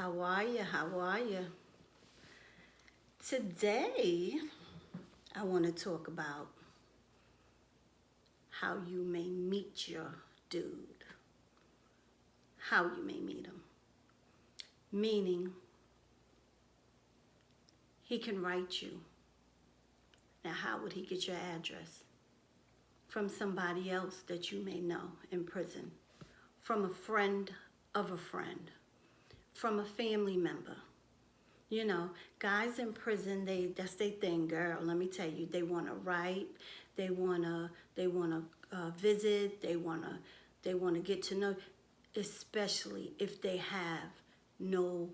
How are you? How are you? Today, I want to talk about how you may meet your dude. How you may meet him. Meaning, he can write you. Now, how would he get your address? From somebody else that you may know in prison. From a friend of a friend. From a family member. You know, guys in prison, that's their thing, girl. Let me tell you, they want to write, they want to visit, they want to get to know, especially if they have no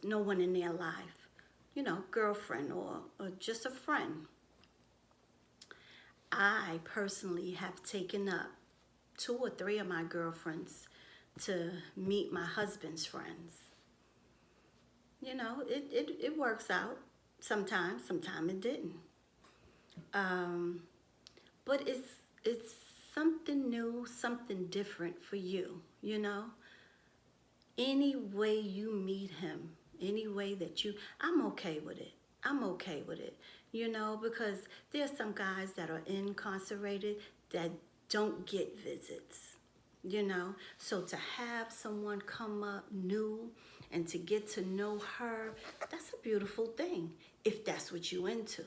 one in their life, you know, girlfriend or just a friend. I personally have taken up 2 or 3 of my girlfriends to meet my husband's friends. You know, it works out sometimes it didn't. Um, but it's something new, something different for you, you know. Any way you meet him, any way that I'm okay with it. I'm okay with it, you know, because there's some guys that are incarcerated that don't get visits, you know. So to have someone come up new and to get to know her, that's a beautiful thing if that's what you into.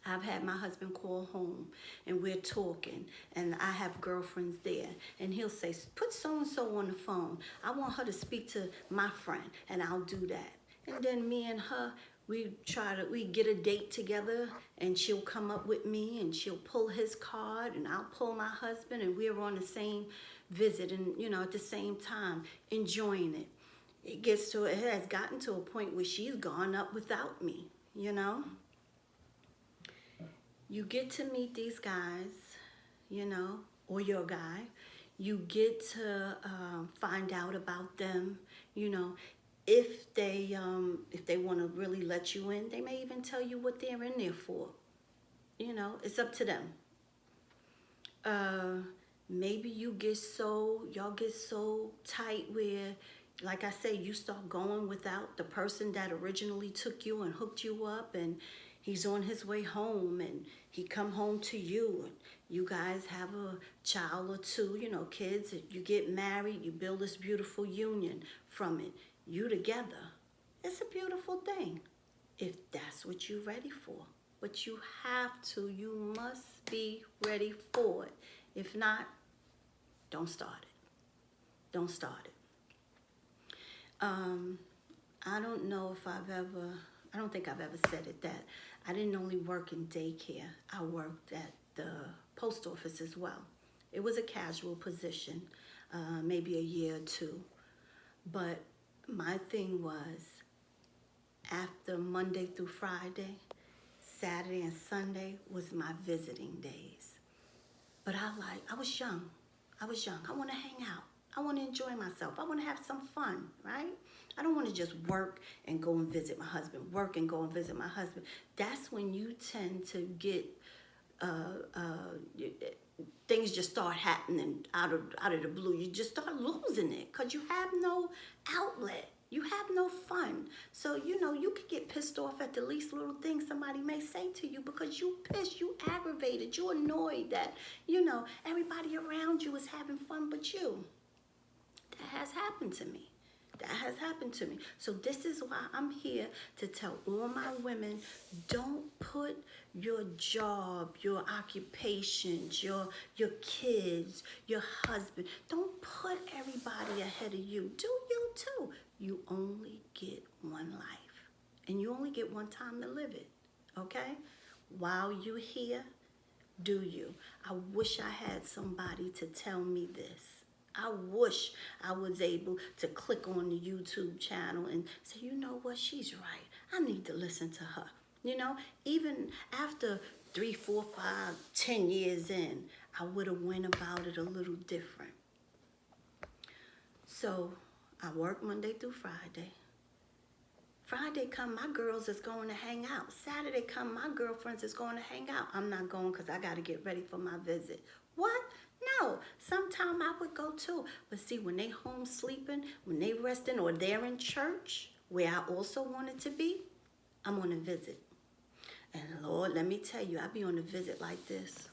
I've had my husband call home and we're talking and I have girlfriends there and he'll say, put so-and-so on the phone. I want her to speak to my friend and I'll do that. And then me and her, we get a date together and she'll come up with me and she'll pull his card and I'll pull my husband and we're on the same visit and, you know, at the same time, enjoying it. It has gotten to a point where she's gone up without me, you know. You get to meet these guys, you know, or your guy. You get to find out about them, you know. If they want to really let you in, they may even tell you what they're in there for. You know, it's up to them. Maybe y'all get so tight where, like I say, you start going without the person that originally took you and hooked you up, and he's on his way home and he come home to you and you guys have a child or two, you know, kids, you get married, you build this beautiful union from it. You together. It's a beautiful thing if that's what you're ready for. But you must be ready for it. If not, don't start it. Don't start it. I don't think I've ever said it that I didn't only work in daycare. I worked at the post office as well. It was a casual position, maybe a year or two. But my thing was after Monday through Friday, Saturday and Sunday was my visiting days. But I was young. I want to hang out. I want to enjoy myself. I want to have some fun, right? I don't want to just work and go and visit my husband. Work and go and visit my husband. That's when you tend to get things just start happening out of the blue. You just start losing it because you have no outlet. You have no fun. So, you know, you could get pissed off at the least little thing somebody may say to you because you pissed, you aggravated, you annoyed that, you know, everybody around you is having fun but you. That has happened to me. That has happened to me. So this is why I'm here to tell all my women, don't put your job, your occupations, your kids, your husband, don't put everybody ahead of you. Do you too. You only get one life. And you only get one time to live it. Okay? While you're here, do you. I wish I had somebody to tell me this. I wish I was able to click on the YouTube channel and say, you know what, she's right. I need to listen to her. You know, even after 3, 4, 5, 10 years in, I would have went about it a little different. So I work Monday through Friday. Friday come, my girls is going to hang out. Saturday come, my girlfriends is going to hang out. I'm not going because I got to get ready for my visit. What? No. Sometime I would go too. But see, when they home sleeping, when they resting, or they're in church, where I also wanted to be, I'm on a visit. And Lord, let me tell you, I be on a visit like this.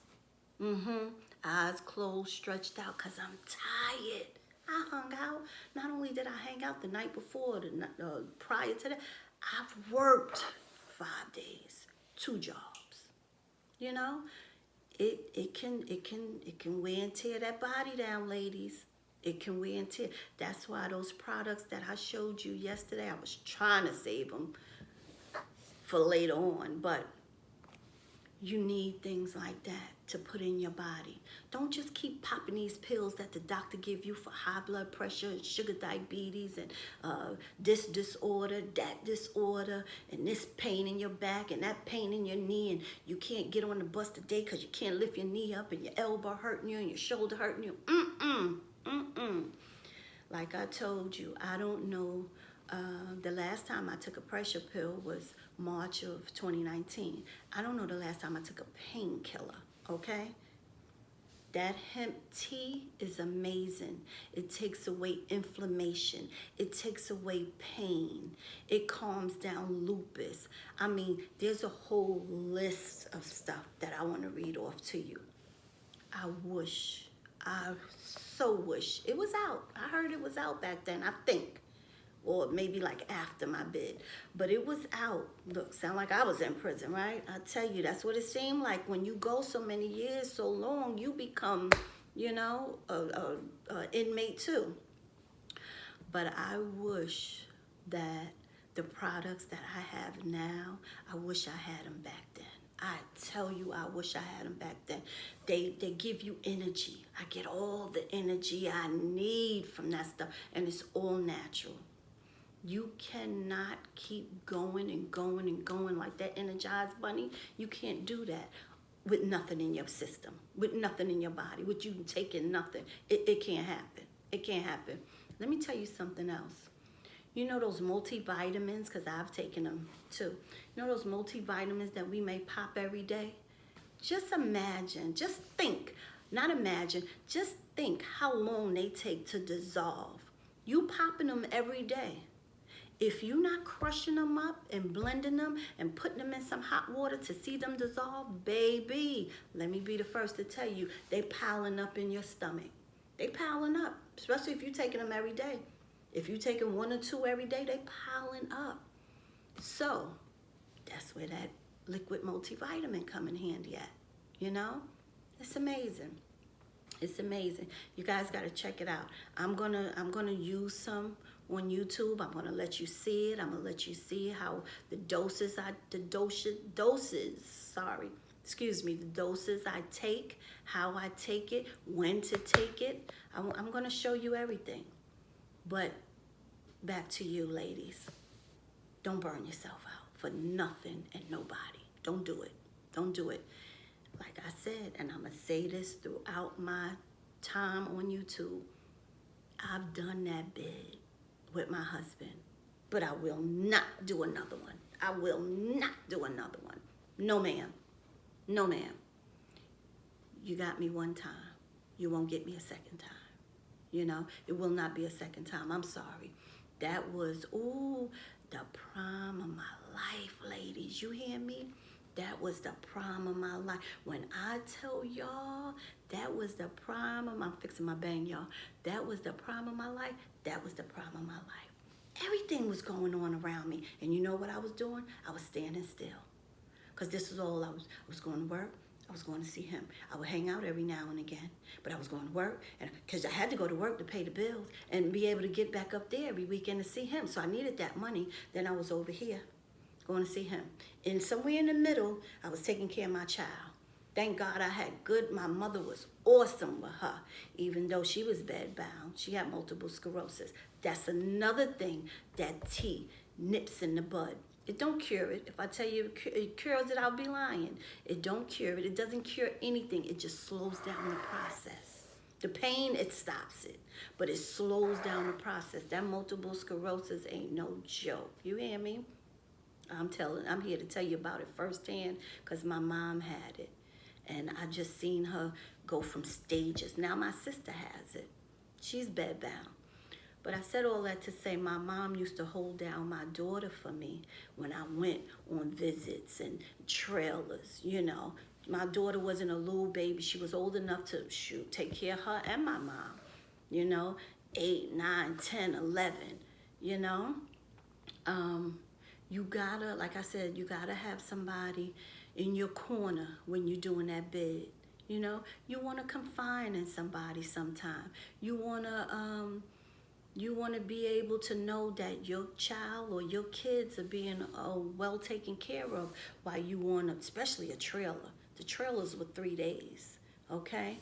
Eyes closed, stretched out, because I'm tired. I hung out. Not only did I hang out the night before, prior to that, I've worked 5 days, 2 jobs. You know, it can wear and tear that body down, ladies. It can wear and tear. That's why those products that I showed you yesterday, I was trying to save them for later on, but you need things like that to put in your body. Don't just keep popping these pills that the doctor give you for high blood pressure and sugar diabetes and this disorder, that disorder, and this pain in your back and that pain in your knee, and you can't get on the bus today because you can't lift your knee up and your elbow hurting you and your shoulder hurting you. Like I told you, I don't know. The last time I took a pressure pill was March of 2019. I don't know the last time I took a painkiller, okay? That hemp tea is amazing. It takes away inflammation. It takes away pain. It calms down lupus. I mean, there's a whole list of stuff that I want to read off to you. I so wish it was out. I heard it was out back then, I think. Or maybe like after my bid, but it was out. Look, sound like I was in prison, right? I tell you, that's what it seemed like. When you go so many years, so long, you become, you know, a inmate too. But I wish that the products that I have now, I wish I had them back then. I tell you, I wish I had them back then. They give you energy. I get all the energy I need from that stuff, and it's all natural. You cannot keep going and going and going like that Energized Bunny. You can't do that with nothing in your system, with nothing in your body, with you taking nothing. It can't happen. It can't happen. Let me tell you something else. You know those multivitamins, because I've taken them too. You know those multivitamins that we may pop every day? Just imagine, just think, not imagine, just think how long they take to dissolve. You popping them every day. If you're not crushing them up and blending them and putting them in some hot water to see them dissolve, baby, let me be the first to tell you, they piling up in your stomach. They piling up, especially if you're taking them every day. If you're taking 1 or 2 every day, they piling up. So that's where that liquid multivitamin come in handy at. You know, it's amazing. It's amazing. You guys got to check it out. I'm gonna use some on YouTube. I'm gonna let you see it. I'm gonna let you see how the doses I take, how I take it, when to take it. I'm gonna show you everything. But back to you, ladies. Don't burn yourself out for nothing and nobody. Don't do it. Don't do it. Like I said, and I'm going to say this throughout my time on YouTube, I've done that bid with my husband, but I will not do another one. I will not do another one. No, ma'am. No, ma'am. You got me one time. You won't get me a second time. You know, it will not be a second time. I'm sorry. That was, the prime of my life, ladies. You hear me? That was the prime of my life. When I tell y'all, that was the prime of my, I'm fixing my bang, y'all. That was the prime of my life. That was the prime of my life. Everything was going on around me. And you know what I was doing? I was standing still. Because this is all I was going to work. I was going to see him. I would hang out every now and again, but I was going to work, and because I had to go to work to pay the bills and be able to get back up there every weekend to see him. So I needed that money. Then I was over here going to see him. And somewhere in the middle, I was taking care of my child. Thank God I had my mother was awesome with her, even though she was bedbound. She had multiple sclerosis. That's another thing that tea nips in the bud. It don't cure it. If I tell you it cures it, I'll be lying. It don't cure it. It doesn't cure anything. It just slows down the process. The pain, it stops it, but it slows down the process. That multiple sclerosis ain't no joke. You hear me? I'm here to tell you about it firsthand because my mom had it. And I just seen her go from stages. Now my sister has it. She's bedbound. But I said all that to say my mom used to hold down my daughter for me when I went on visits and trailers, you know. My daughter wasn't a little baby. She was old enough to take care of her and my mom, you know, 8, 9, 10, 11, you know. You gotta, like I said, you gotta have somebody in your corner when you're doing that bid. You know, you want to confide in somebody sometime. You want to be able to know that your child or your kids are being well taken care of while you on, especially a trailer. The trailers were 3 days, okay?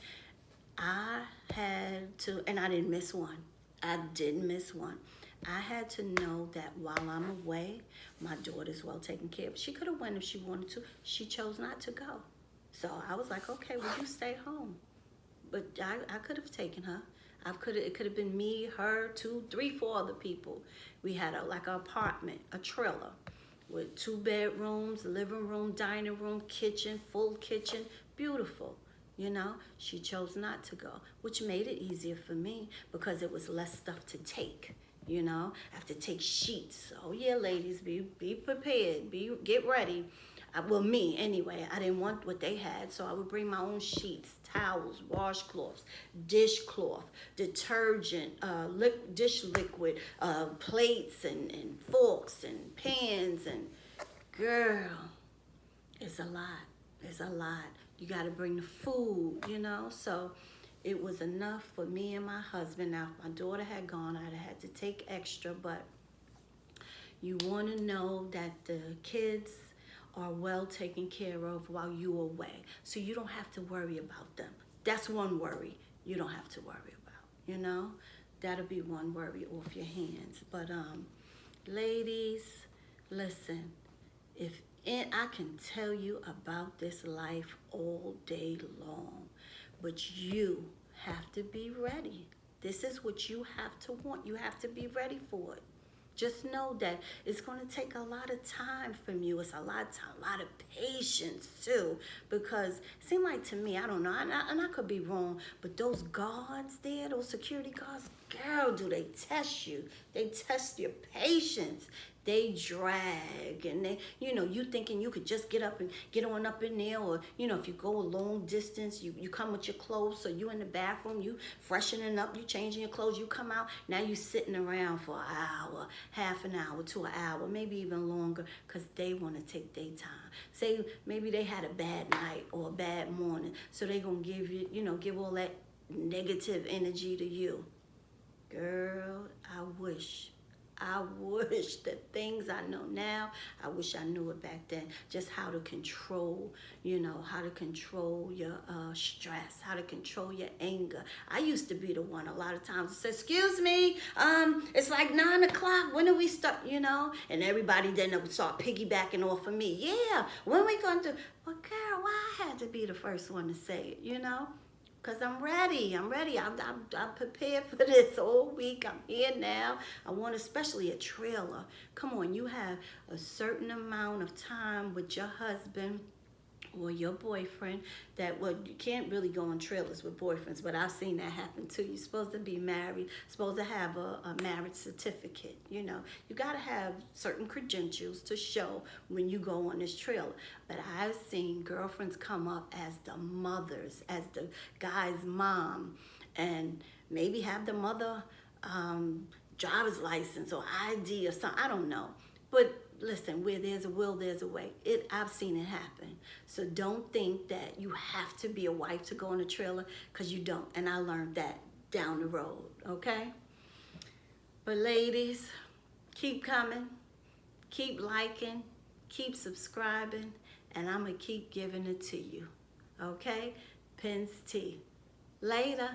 I had to, and I didn't miss one. I didn't miss one. I had to know that while I'm away, my daughter's well taken care of. She could have went if she wanted to. She chose not to go. So I was like, okay, well, you stay home. But I could have taken her. It could have been me, her, 2, 3, 4 other people. We had an apartment, a trailer with 2 bedrooms, living room, dining room, kitchen, full kitchen, beautiful. You know, she chose not to go, which made it easier for me because it was less stuff to take. You know, I have to take sheets. Oh yeah, ladies, be prepared, get ready. Well, me anyway, I didn't want what they had, so I would bring my own sheets, towels, washcloths, dishcloth, detergent, dish liquid, plates and forks and pans, and girl, it's a lot. It's a lot. You got to bring the food, you know, so it was enough for me and my husband. Now, if my daughter had gone, I'd have had to take extra, but you want to know that the kids are well taken care of while you're away. So you don't have to worry about them. That's one worry you don't have to worry about, you know? That'll be one worry off your hands. But ladies, listen, I can tell you about this life all day long, but you have to be ready. This is what you have to want. You have to be ready for it. Just know that it's going to take a lot of time from you. It's a lot of patience too, because it seemed like to me, I don't know, and I could be wrong, but those guards there, those security guards, girl, do they test you? They test your patience. They drag, and they, you know, you thinking you could just get up and get on up in there, or, you know, if you go a long distance, you come with your clothes, so you in the bathroom, you freshening up, you changing your clothes, you come out, now you sitting around for an hour, half an hour to an hour, maybe even longer, because they want to take their time. Say maybe they had a bad night or a bad morning, so they gonna give you, you know, give all that negative energy to you. Girl, I wish the things I know now, I wish I knew it back then. Just how to control, you know, how to control your stress, how to control your anger. I used to be the one a lot of times that said, excuse me, it's like 9 o'clock, when are we start, you know? And everybody then would start piggybacking off of me. Yeah, when we gonna do? But girl, why I had to be the first one to say it, you know? Because I'm ready. I'm prepared for this all week. I'm here now. I want especially a trailer. Come on, you have a certain amount of time with your husband or your boyfriend that, well, you can't really go on trailers with boyfriends, but I've seen that happen too. You're supposed to be married, supposed to have a marriage certificate, you know. You got to have certain credentials to show when you go on this trailer. But I've seen girlfriends come up as the mothers, as the guy's mom, and maybe have the mother driver's license or ID or something, I don't know. But listen, where there's a will, there's a way. I've seen it happen. So don't think that you have to be a wife to go on a trailer, because you don't. And I learned that down the road, okay? But ladies, keep coming, keep liking, keep subscribing, and I'm going to keep giving it to you, okay? Penn's Tea. Later.